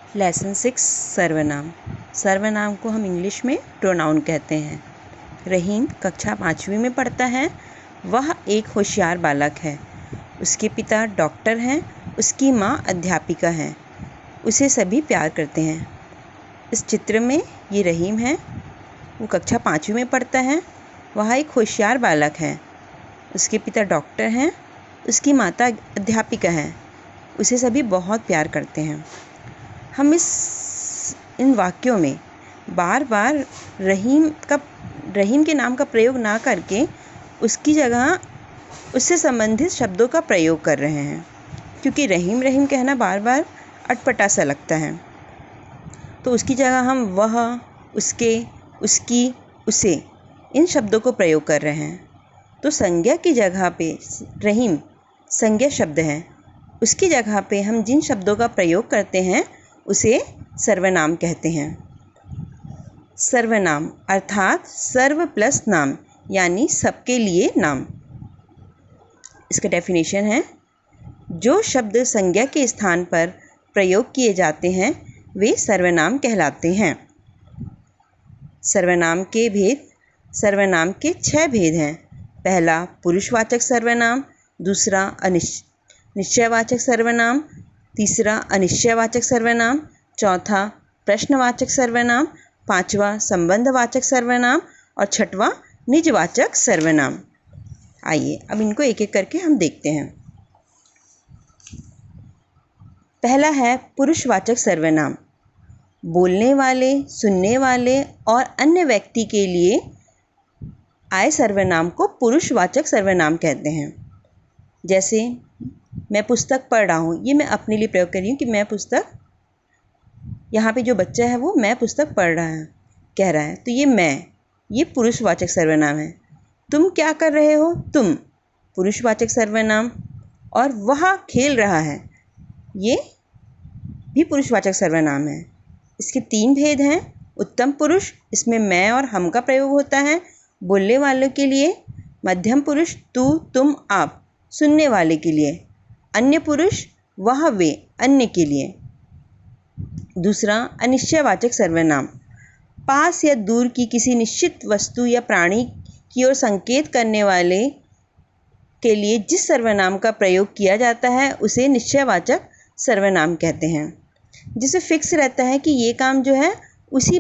Lesson 6 सर्वनाम। सर्वनाम को हम इंग्लिश में प्रोनाउन कहते हैं। रहीम कक्षा 5वीं में पढ़ता है। वह एक होशियार बालक है। उसके पिता डॉक्टर हैं। उसकी माँ अध्यापिका हैं। उसे सभी प्यार करते हैं। इस चित्र में ये रहीम है। वो कक्षा 5वीं में पढ़ता है। वह एक होशियार बालक है। उसके पिता डॉक्टर हैं। उसकी माता अध्यापिका हैं। उसे सभी बहुत प्यार करते हैं। हम इन वाक्यों में बार बार रहीम के नाम का प्रयोग ना करके उसकी जगह उससे संबंधित शब्दों का प्रयोग कर रहे हैं, क्योंकि रहीम रहीम कहना बार बार अटपटा सा लगता है। तो उसकी जगह हम वह, उसके, उसकी, उसे इन शब्दों को प्रयोग कर रहे हैं। तो संज्ञा की जगह पे रहीम संज्ञा शब्द है। उसकी जगह पे हम जिन शब्दों का प्रयोग करते हैं उसे सर्वनाम कहते हैं। सर्वनाम अर्थात सर्व प्लस नाम, यानी सबके लिए नाम। इसका डेफिनेशन है, जो शब्द संज्ञा के स्थान पर प्रयोग किए जाते हैं वे सर्वनाम कहलाते हैं। सर्वनाम के भेद। सर्वनाम के 6 भेद हैं। पहला पुरुषवाचक सर्वनाम, दूसरा निश्चयवाचक सर्वनाम, तीसरा अनिश्चयवाचक सर्वनाम, चौथा प्रश्नवाचक सर्वनाम, पांचवा संबंधवाचक सर्वनाम और छठवां निजवाचक सर्वनाम। आइए अब इनको एक एक करके हम देखते हैं। पहला है पुरुषवाचक सर्वनाम। बोलने वाले, सुनने वाले और अन्य व्यक्ति के लिए आए सर्वनाम को पुरुषवाचक सर्वनाम कहते हैं। जैसे मैं पुस्तक पढ़ रहा हूँ, ये मैं अपने लिए प्रयोग कर रही हूँ कि मैं पुस्तक, यहाँ पे जो बच्चा है वो मैं पुस्तक पढ़ रहा है कह रहा है, तो ये पुरुषवाचक सर्वनाम है। तुम क्या कर रहे हो, तुम पुरुषवाचक सर्वनाम। और वह खेल रहा है, ये भी पुरुषवाचक सर्वनाम है। इसके 3 भेद हैं। उत्तम पुरुष, इसमें मैं और हम का प्रयोग होता है बोलने वालों के लिए। मध्यम पुरुष तू, तुम, आप सुनने वाले के लिए। अन्य पुरुष वह, वे अन्य के लिए। दूसरा अनिश्चयवाचक सर्वनाम। पास या दूर की किसी निश्चित वस्तु या प्राणी की ओर संकेत करने वाले के लिए जिस सर्वनाम का प्रयोग किया जाता है उसे निश्चयवाचक सर्वनाम कहते हैं। जिसे फिक्स रहता है कि ये काम जो है उसी